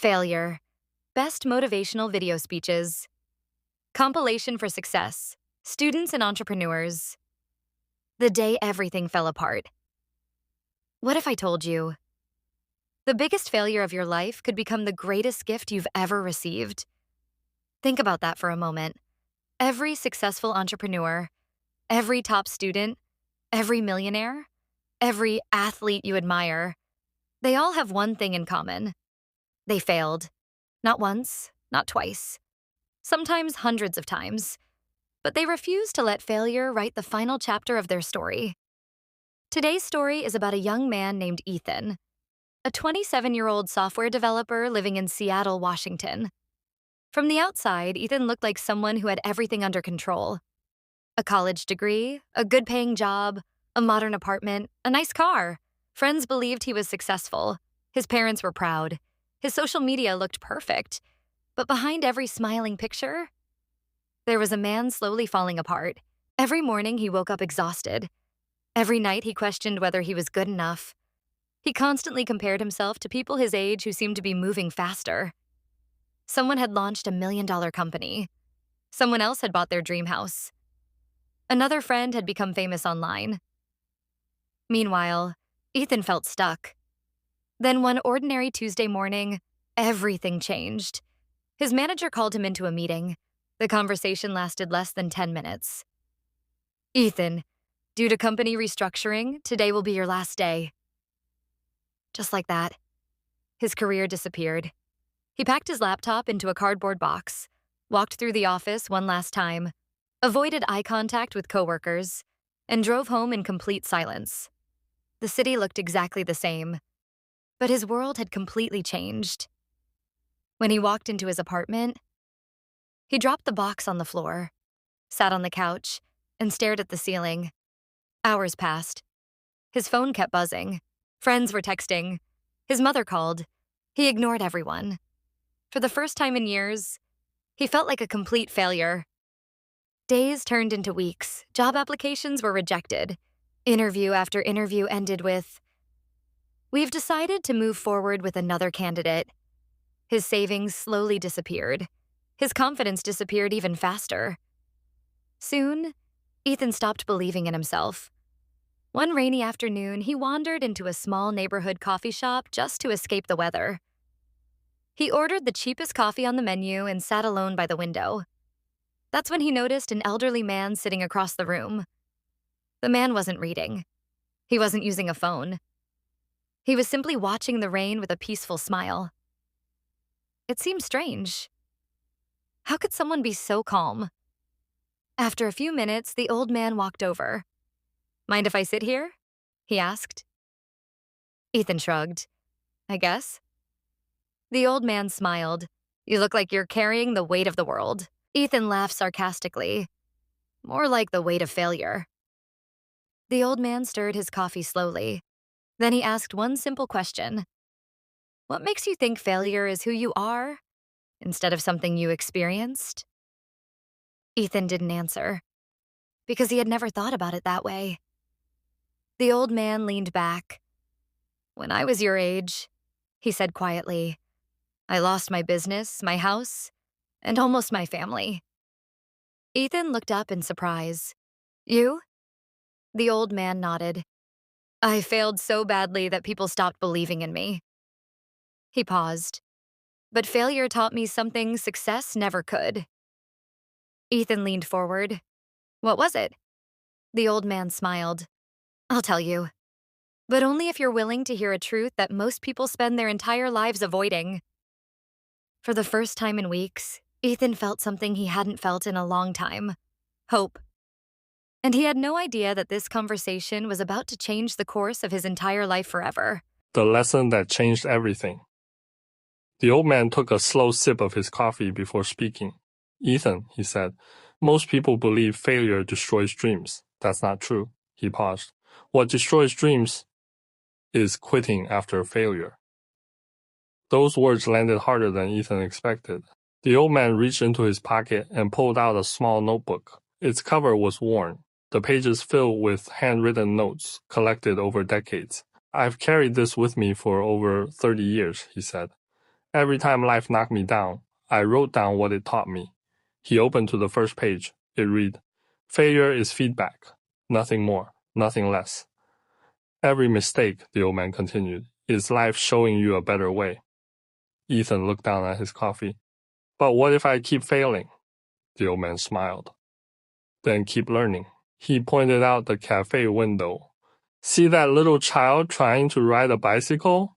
Failure. Best motivational video speeches. Compilation for success. Students and entrepreneurs. The day everything fell apart. What if I told you the biggest failure of your life could become the greatest gift you've ever received? Think about that for a moment. Every successful entrepreneur, every top student, every millionaire, every athlete you admire, they all have one thing in common. They failed. Not once, not twice, sometimes hundreds of times. But they refuse to let failure write the final chapter of their story. Today's story is about a young man named Ethan, a 27-year-old software developer living in Seattle, Washington. From the outside, Ethan looked like someone who had everything under control. A college degree, a good-paying job, a modern apartment, a nice car. Friends believed he was successful. His parents were proud. His social media looked perfect. But behind every smiling picture, there was a man slowly falling apart. Every morning he woke up exhausted. Every night he questioned whether he was good enough. He constantly compared himself to people his age who seemed to be moving faster. Someone had launched $1 million company. Someone else had bought their dream house. Another friend had become famous online. Meanwhile, Ethan felt stuck. Then one ordinary Tuesday morning, everything changed. His manager called him into a meeting. The conversation lasted less than 10 minutes. "Ethan, due to company restructuring, today will be your last day." Just like that, his career disappeared. He packed his laptop into a cardboard box, walked through the office one last time, avoided eye contact with coworkers, and drove home in complete silence. The city looked exactly the same, but his world had completely changed. When he walked into his apartment, he dropped the box on the floor, sat on the couch, and stared at the ceiling. Hours passed. His phone kept buzzing. Friends were texting. His mother called. He ignored everyone. For the first time in years, he felt like a complete failure. Days turned into weeks. Job applications were rejected. Interview after interview ended with, "We've decided to move forward with another candidate." His savings slowly disappeared. His confidence disappeared even faster. Soon, Ethan stopped believing in himself. One rainy afternoon, he wandered into a small neighborhood coffee shop just to escape the weather. He ordered the cheapest coffee on the menu and sat alone by the window. That's when he noticed an elderly man sitting across the room. The man wasn't reading. He wasn't using a phone. He was simply watching the rain with a peaceful smile. It seemed strange. How could someone be so calm? After a few minutes, the old man walked over. "Mind if I sit here?" he asked. Ethan shrugged. "I guess." The old man smiled. "You look like you're carrying the weight of the world." Ethan laughed sarcastically. "More like the weight of failure." The old man stirred his coffee slowly. Then he asked one simple question. "What makes you think failure is who you are, instead of something you experienced?" Ethan didn't answer, because he had never thought about it that way. The old man leaned back. "When I was your age," he said quietly, "I lost my business, my house, and almost my family." Ethan looked up in surprise. "You?" The old man nodded. "I failed so badly that people stopped believing in me." He paused. "But failure taught me something success never could." Ethan leaned forward. "What was it?" The old man smiled. "I'll tell you. But only if you're willing to hear a truth that most people spend their entire lives avoiding." For the first time in weeks, Ethan felt something he hadn't felt in a long time. Hope. And he had no idea that this conversation was about to change the course of his entire life forever. The lesson that changed everything. The old man took a slow sip of his coffee before speaking. "Ethan," he said, "most people believe failure destroys dreams. That's not true." He paused. "What destroys dreams is quitting after failure." Those words landed harder than Ethan expected. The old man reached into his pocket and pulled out a small notebook. Its cover was worn, the pages filled with handwritten notes collected over decades. "I've carried this with me for over 30 years, he said. Every time life knocked me down, I wrote down what it taught me. He opened to the first page. It read, "Failure is feedback. Nothing more, nothing less. Every mistake," the old man continued, "is life showing you a better way." Ethan looked down at his coffee. "But what if I keep failing?" The old man smiled. "Then keep learning." He pointed out the cafe window. "See that little child trying to ride a bicycle?"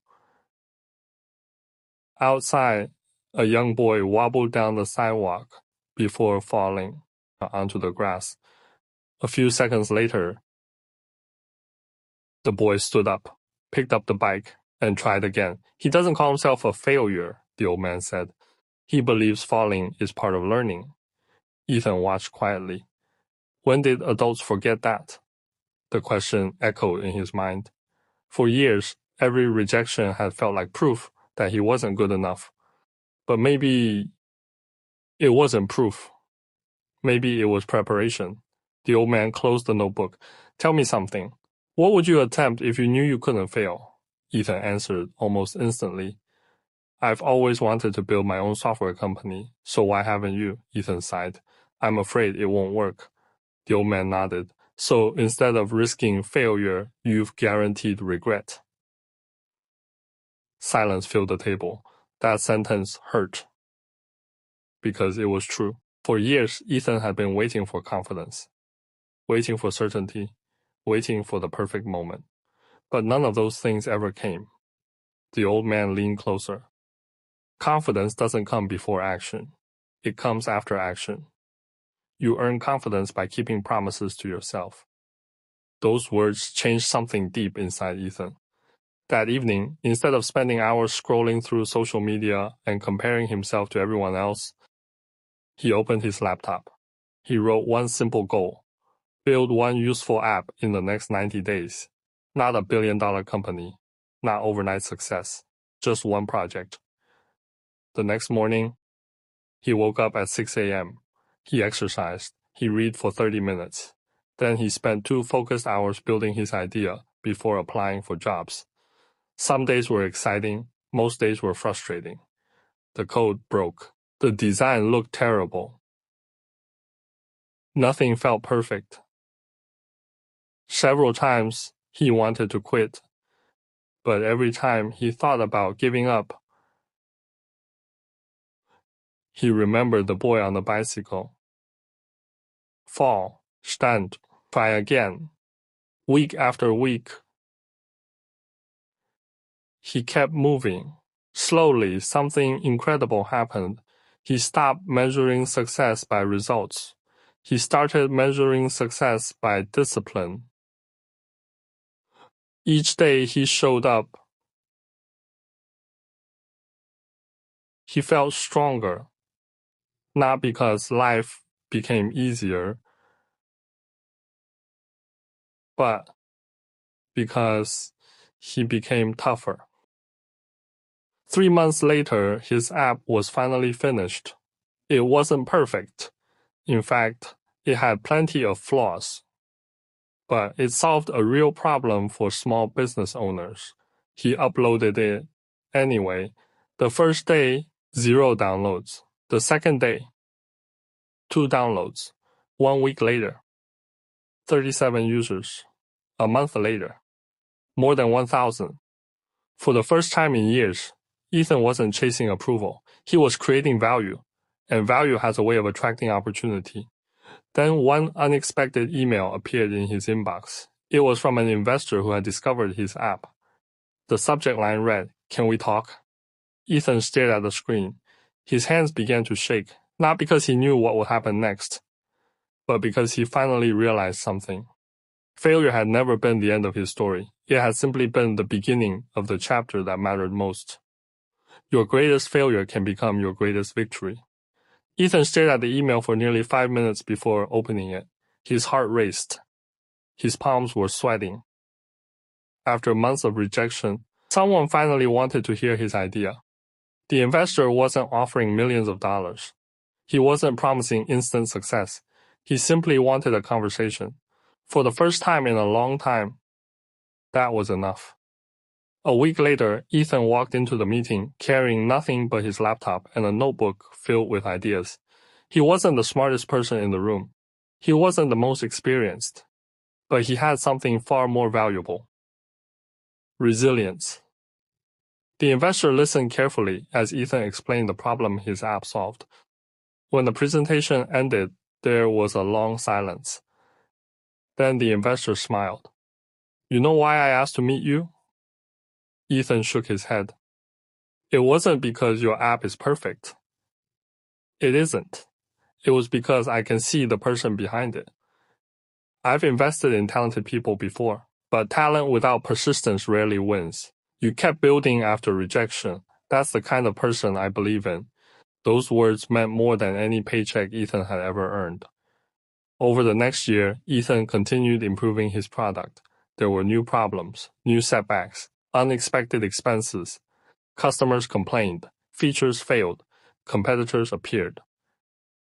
Outside, a young boy wobbled down the sidewalk before falling onto the grass. A few seconds later, the boy stood up, picked up the bike, and tried again. "He doesn't call himself a failure," the old man said. "He believes falling is part of learning." Ethan watched quietly. When did adults forget that? The question echoed in his mind. For years, every rejection had felt like proof that he wasn't good enough. But maybe it wasn't proof. Maybe it was preparation. The old man closed the notebook. "Tell me something. What would you attempt if you knew you couldn't fail?" Ethan answered almost instantly. "I've always wanted to build my own software company, so why haven't you?" Ethan sighed. "I'm afraid it won't work." The old man nodded. "So instead of risking failure, you've guaranteed regret." Silence filled the table. That sentence hurt because it was true. For years, Ethan had been waiting for confidence, waiting for certainty, waiting for the perfect moment. But none of those things ever came. The old man leaned closer. Confidence doesn't come before action. It comes after action. You earn confidence by keeping promises to yourself. Those words changed something deep inside Ethan. That evening, instead of spending hours scrolling through social media and comparing himself to everyone else, he opened his laptop. He wrote one simple goal: build one useful app in the next 90 days. Not a billion-dollar company, not overnight success, just one project. The next morning, he woke up at 6 a.m. He exercised. He read for 30 minutes. Then he spent 2 focused hours building his idea before applying for jobs. Some days were exciting, most days were frustrating. The code broke. The design looked terrible. Nothing felt perfect. Several times he wanted to quit, but every time he thought about giving up, he remembered the boy on the bicycle. Fall, stand, try again. Week after week, he kept moving. Slowly, something incredible happened. He stopped measuring success by results. He started measuring success by discipline. Each day he showed up, he felt stronger, not because life became easier, but because he became tougher. 3 months later, his app was finally finished. It wasn't perfect. In fact, it had plenty of flaws. But it solved a real problem for small business owners. He uploaded it anyway. The first day, 0 downloads. The second day, 2 downloads. 1 week later, 37 users. A month later, more than 1,000. For the first time in years, Ethan wasn't chasing approval. He was creating value, and value has a way of attracting opportunity. Then one unexpected email appeared in his inbox. It was from an investor who had discovered his app. The subject line read, "Can we talk?" Ethan stared at the screen. His hands began to shake, not because he knew what would happen next, but because he finally realized something. Failure had never been the end of his story. It had simply been the beginning of the chapter that mattered most. Your greatest failure can become your greatest victory. Ethan stared at the email for nearly 5 minutes before opening it. His heart raced. His palms were sweating. After months of rejection, someone finally wanted to hear his idea. The investor wasn't offering millions of dollars. He wasn't promising instant success. He simply wanted a conversation. For the first time in a long time, that was enough. A week later, Ethan walked into the meeting carrying nothing but his laptop and a notebook filled with ideas. He wasn't the smartest person in the room. He wasn't the most experienced. But he had something far more valuable: resilience. The investor listened carefully as Ethan explained the problem his app solved. When the presentation ended, there was a long silence. Then the investor smiled. "You know why I asked to meet you?" Ethan shook his head. "It wasn't because your app is perfect. It isn't. It was because I can see the person behind it. I've invested in talented people before, but talent without persistence rarely wins. You kept building after rejection. That's the kind of person I believe in." Those words meant more than any paycheck Ethan had ever earned. Over the next year, Ethan continued improving his product. There were new problems, new setbacks, unexpected expenses. Customers complained, features failed, competitors appeared.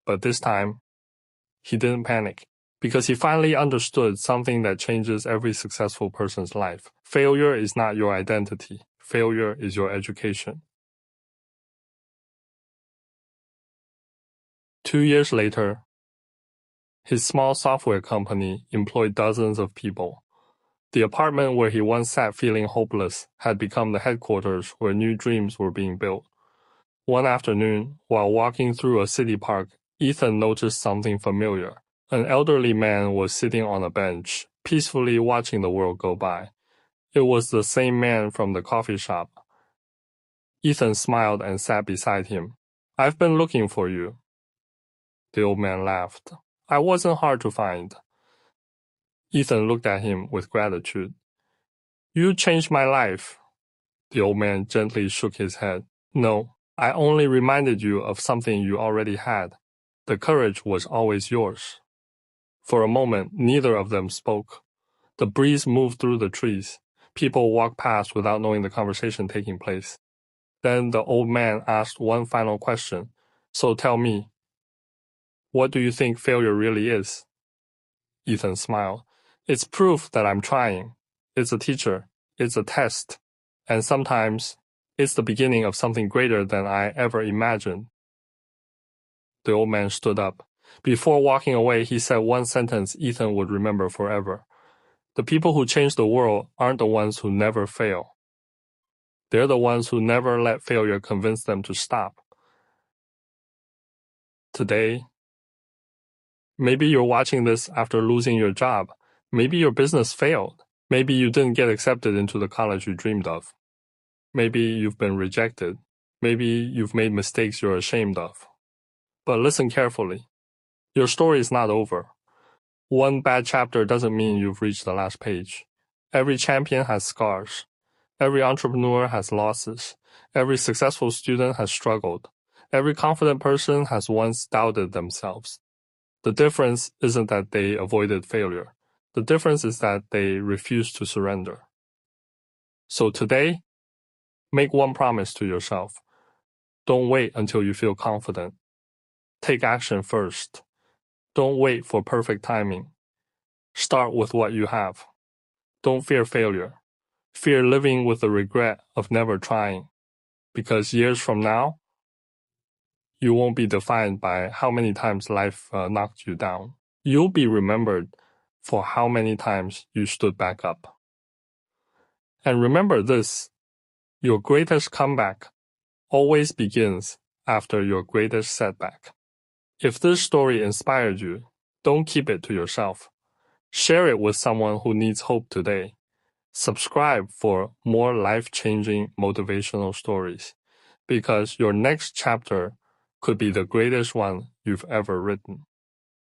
But this time, he didn't panic, because he finally understood something that changes every successful person's life. Failure is not your identity. Failure is your education. 2 years later, his small software company employed dozens of people. The apartment where he once sat feeling hopeless had become the headquarters where new dreams were being built. One afternoon, while walking through a city park, Ethan noticed something familiar. An elderly man was sitting on a bench, peacefully watching the world go by. It was the same man from the coffee shop. Ethan smiled and sat beside him. "I've been looking for you." The old man laughed. "I wasn't hard to find." Ethan looked at him with gratitude. "You changed my life." The old man gently shook his head. "No, I only reminded you of something you already had. The courage was always yours." For a moment, neither of them spoke. The breeze moved through the trees. People walked past without knowing the conversation taking place. Then the old man asked one final question. "So tell me, what do you think failure really is?" Ethan smiled. "It's proof that I'm trying. It's a teacher. It's a test. And sometimes, it's the beginning of something greater than I ever imagined." The old man stood up. Before walking away, he said one sentence Ethan would remember forever. "The people who change the world aren't the ones who never fail. They're the ones who never let failure convince them to stop." Today, maybe you're watching this after losing your job. Maybe your business failed. Maybe you didn't get accepted into the college you dreamed of. Maybe you've been rejected. Maybe you've made mistakes you're ashamed of. But listen carefully. Your story is not over. One bad chapter doesn't mean you've reached the last page. Every champion has scars. Every entrepreneur has losses. Every successful student has struggled. Every confident person has once doubted themselves. The difference isn't that they avoided failure. The difference is that they refused to surrender. So today, make one promise to yourself. Don't wait until you feel confident. Take action first. Don't wait for perfect timing. Start with what you have. Don't fear failure. Fear living with the regret of never trying. Because years from now, you won't be defined by how many times life knocked you down. You'll be remembered for how many times you stood back up. And remember this, your greatest comeback always begins after your greatest setback. If this story inspired you, don't keep it to yourself. Share it with someone who needs hope today. Subscribe for more life-changing motivational stories, because your next chapter could be the greatest one you've ever written.